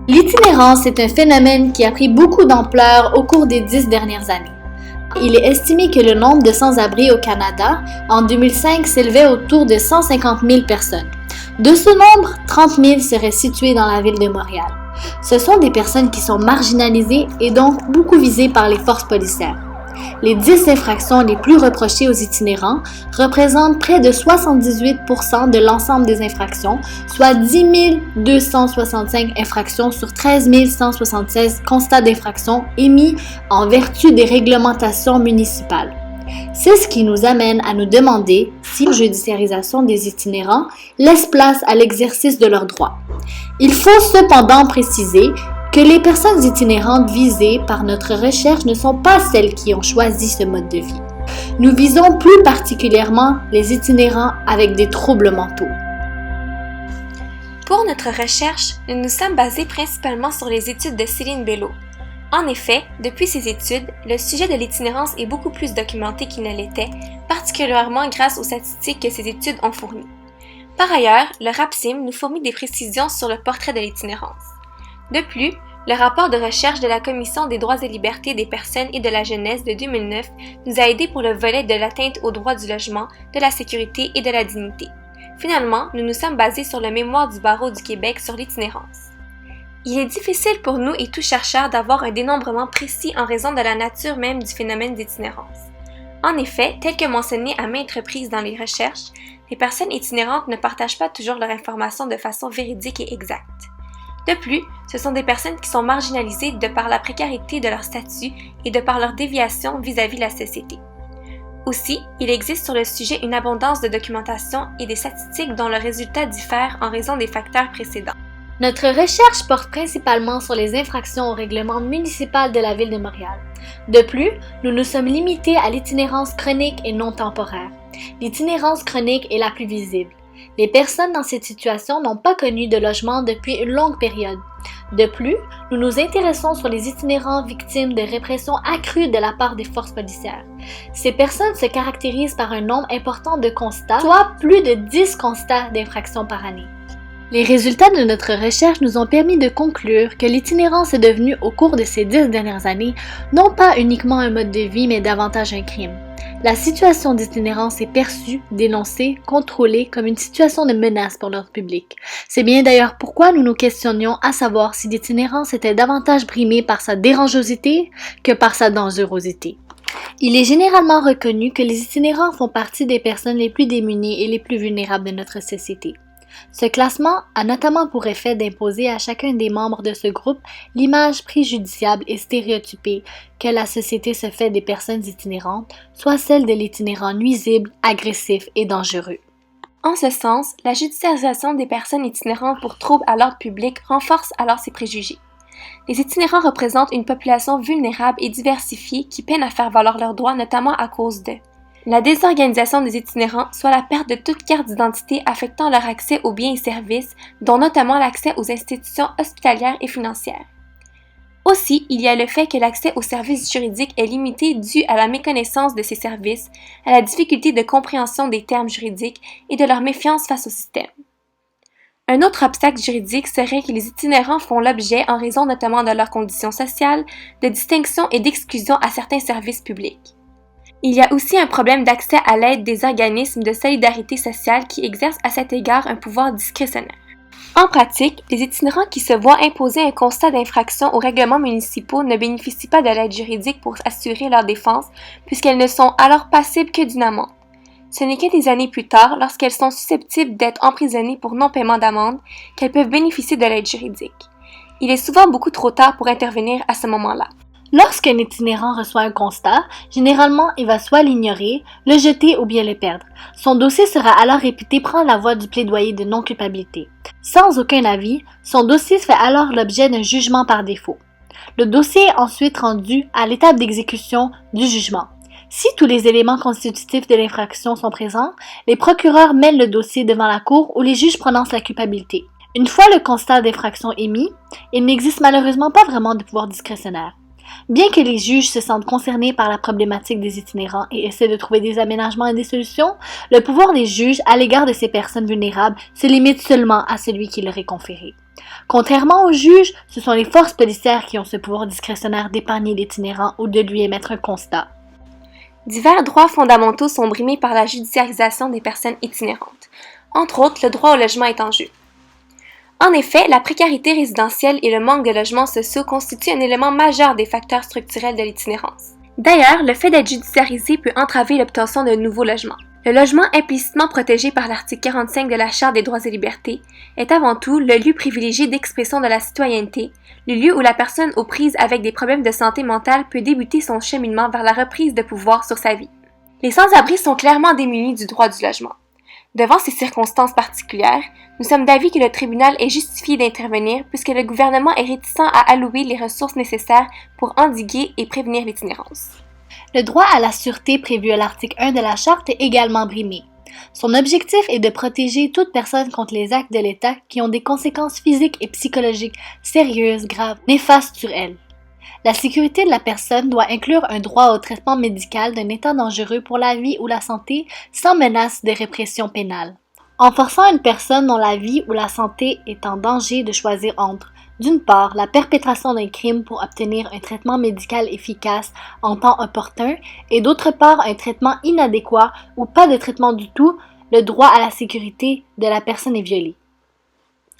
L'itinérance est un phénomène qui a pris beaucoup d'ampleur au cours des 10 dernières années. Il est estimé que le nombre de sans-abri au Canada en 2005 s'élevait autour de 150 000 personnes. De ce nombre, 30 000 seraient situés dans la ville de Montréal. Ce sont des personnes qui sont marginalisées et donc beaucoup visées par les forces policières. Les 10 infractions les plus reprochées aux itinérants représentent près de 78% de l'ensemble des infractions, soit 10 265 infractions sur 13 176 constats d'infraction émis en vertu des réglementations municipales. C'est ce qui nous amène à nous demander si la judiciarisation des itinérants laisse place à l'exercice de leurs droits. Il faut cependant préciser que les personnes itinérantes visées par notre recherche ne sont pas celles qui ont choisi ce mode de vie. Nous visons plus particulièrement les itinérants avec des troubles mentaux. Pour notre recherche, nous nous sommes basés principalement sur les études de Céline Bello. En effet, depuis ces études, le sujet de l'itinérance est beaucoup plus documenté qu'il ne l'était, particulièrement grâce aux statistiques que ces études ont fournies. Par ailleurs, le RAPSIM nous fournit des précisions sur le portrait de l'itinérance. De plus, le rapport de recherche de la Commission des droits et libertés des personnes et de la jeunesse de 2009 nous a aidés pour le volet de l'atteinte aux droits du logement, de la sécurité et de la dignité. Finalement, nous nous sommes basés sur le mémoire du Barreau du Québec sur l'itinérance. Il est difficile pour nous et tout chercheur d'avoir un dénombrement précis en raison de la nature même du phénomène d'itinérance. En effet, tel que mentionné à maintes reprises dans les recherches, les personnes itinérantes ne partagent pas toujours leur information de façon véridique et exacte. De plus, ce sont des personnes qui sont marginalisées de par la précarité de leur statut et de par leur déviation vis-à-vis de la société. Aussi, il existe sur le sujet une abondance de documentation et des statistiques dont le résultat diffère en raison des facteurs précédents. Notre recherche porte principalement sur les infractions au règlement municipal de la Ville de Montréal. De plus, nous nous sommes limités à l'itinérance chronique et non temporaire. L'itinérance chronique est la plus visible. Les personnes dans cette situation n'ont pas connu de logement depuis une longue période. De plus, nous nous intéressons sur les itinérants victimes de répression accrue de la part des forces policières. Ces personnes se caractérisent par un nombre important de constats, soit plus de 10 constats d'infraction par année. Les résultats de notre recherche nous ont permis de conclure que l'itinérance est devenue, au cours de ces 10 dernières années, non pas uniquement un mode de vie, mais davantage un crime. La situation d'itinérance est perçue, dénoncée, contrôlée comme une situation de menace pour l'ordre public. C'est bien d'ailleurs pourquoi nous nous questionnions à savoir si l'itinérance était davantage brimée par sa dérangeosité que par sa dangerosité. Il est généralement reconnu que les itinérants font partie des personnes les plus démunies et les plus vulnérables de notre société. Ce classement a notamment pour effet d'imposer à chacun des membres de ce groupe l'image préjudiciable et stéréotypée que la société se fait des personnes itinérantes, soit celle de l'itinérant nuisible, agressif et dangereux. En ce sens, la judiciarisation des personnes itinérantes pour troubles à l'ordre public renforce alors ces préjugés. Les itinérants représentent une population vulnérable et diversifiée qui peine à faire valoir leurs droits, notamment à cause de la désorganisation des itinérants, soit la perte de toute carte d'identité affectant leur accès aux biens et services, dont notamment l'accès aux institutions hospitalières et financières. Aussi, il y a le fait que l'accès aux services juridiques est limité dû à la méconnaissance de ces services, à la difficulté de compréhension des termes juridiques et de leur méfiance face au système. Un autre obstacle juridique serait que les itinérants font l'objet, en raison notamment de leurs conditions sociales, de distinction et d'exclusion à certains services publics. Il y a aussi un problème d'accès à l'aide des organismes de solidarité sociale qui exercent à cet égard un pouvoir discrétionnaire. En pratique, les itinérants qui se voient imposer un constat d'infraction aux règlements municipaux ne bénéficient pas de l'aide juridique pour assurer leur défense puisqu'elles ne sont alors passibles que d'une amende. Ce n'est que des années plus tard, lorsqu'elles sont susceptibles d'être emprisonnées pour non-paiement d'amende, qu'elles peuvent bénéficier de l'aide juridique. Il est souvent beaucoup trop tard pour intervenir à ce moment-là. Lorsqu'un itinérant reçoit un constat, généralement il va soit l'ignorer, le jeter ou bien le perdre. Son dossier sera alors réputé prendre la voie du plaidoyer de non-culpabilité. Sans aucun avis, son dossier fait alors l'objet d'un jugement par défaut. Le dossier est ensuite rendu à l'étape d'exécution du jugement. Si tous les éléments constitutifs de l'infraction sont présents, les procureurs mènent le dossier devant la cour où les juges prononcent la culpabilité. Une fois le constat d'infraction émis, il n'existe malheureusement pas vraiment de pouvoir discrétionnaire. Bien que les juges se sentent concernés par la problématique des itinérants et essaient de trouver des aménagements et des solutions, le pouvoir des juges à l'égard de ces personnes vulnérables se limite seulement à celui qui leur est conféré. Contrairement aux juges, ce sont les forces policières qui ont ce pouvoir discrétionnaire d'épargner l'itinérant ou de lui émettre un constat. Divers droits fondamentaux sont brimés par la judiciarisation des personnes itinérantes. Entre autres, le droit au logement est en jeu. En effet, la précarité résidentielle et le manque de logements sociaux constituent un élément majeur des facteurs structurels de l'itinérance. D'ailleurs, le fait d'être judiciarisé peut entraver l'obtention de nouveaux logements. Le logement implicitement protégé par l'article 45 de la Charte des droits et libertés est avant tout le lieu privilégié d'expression de la citoyenneté, le lieu où la personne aux prises avec des problèmes de santé mentale peut débuter son cheminement vers la reprise de pouvoir sur sa vie. Les sans-abri sont clairement démunis du droit du logement. Devant ces circonstances particulières, nous sommes d'avis que le tribunal est justifié d'intervenir puisque le gouvernement est réticent à allouer les ressources nécessaires pour endiguer et prévenir l'itinérance. Le droit à la sûreté prévu à l'article 1 de la Charte est également brimé. Son objectif est de protéger toute personne contre les actes de l'État qui ont des conséquences physiques et psychologiques sérieuses, graves, néfastes sur elle. La sécurité de la personne doit inclure un droit au traitement médical d'un état dangereux pour la vie ou la santé sans menace de répression pénale. En forçant une personne dont la vie ou la santé est en danger de choisir entre, d'une part, la perpétration d'un crime pour obtenir un traitement médical efficace en temps opportun et d'autre part un traitement inadéquat ou pas de traitement du tout, le droit à la sécurité de la personne est violé.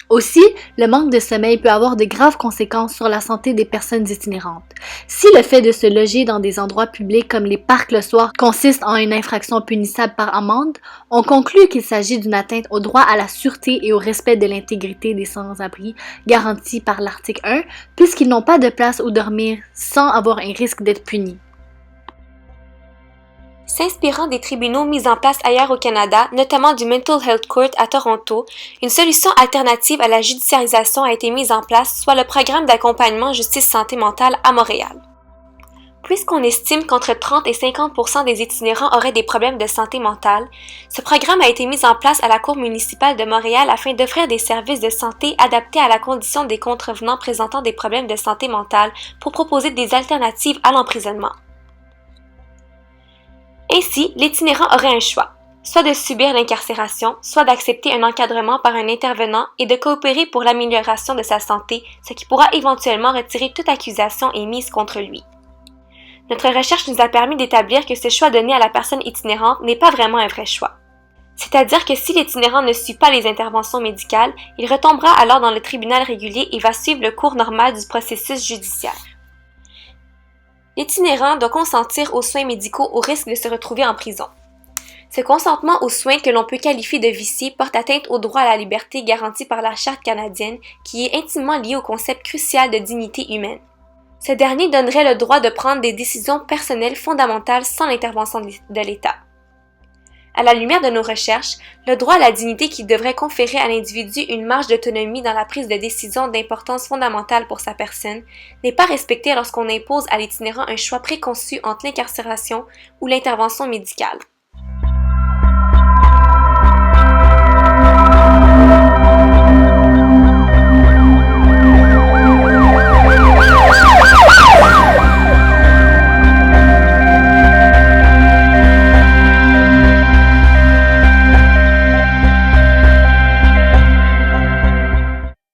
Aussi, le manque de sommeil peut avoir de graves conséquences sur la santé des personnes itinérantes. Si le fait de se loger dans des endroits publics comme les parcs le soir consiste en une infraction punissable par amende, on conclut qu'il s'agit d'une atteinte au droit à la sûreté et au respect de l'intégrité des sans-abri garantis par l'article 1, puisqu'ils n'ont pas de place où dormir sans avoir un risque d'être punis. S'inspirant des tribunaux mis en place ailleurs au Canada, notamment du Mental Health Court à Toronto, une solution alternative à la judiciarisation a été mise en place, soit le programme d'accompagnement justice santé mentale à Montréal. Puisqu'on estime qu'entre 30 et 50% des itinérants auraient des problèmes de santé mentale, ce programme a été mis en place à la Cour municipale de Montréal afin d'offrir des services de santé adaptés à la condition des contrevenants présentant des problèmes de santé mentale pour proposer des alternatives à l'emprisonnement. Ainsi, l'itinérant aurait un choix, soit de subir l'incarcération, soit d'accepter un encadrement par un intervenant et de coopérer pour l'amélioration de sa santé, ce qui pourra éventuellement retirer toute accusation émise contre lui. Notre recherche nous a permis d'établir que ce choix donné à la personne itinérante n'est pas vraiment un vrai choix. C'est-à-dire que si l'itinérant ne suit pas les interventions médicales, il retombera alors dans le tribunal régulier et va suivre le cours normal du processus judiciaire. L'itinérant doit consentir aux soins médicaux au risque de se retrouver en prison. Ce consentement aux soins que l'on peut qualifier de vicié porte atteinte au droit à la liberté garanti par la Charte canadienne qui est intimement lié au concept crucial de dignité humaine. Ce dernier donnerait le droit de prendre des décisions personnelles fondamentales sans l'intervention de l'État. À la lumière de nos recherches, le droit à la dignité qui devrait conférer à l'individu une marge d'autonomie dans la prise de décision d'importance fondamentale pour sa personne n'est pas respecté lorsqu'on impose à l'itinérant un choix préconçu entre l'incarcération ou l'intervention médicale.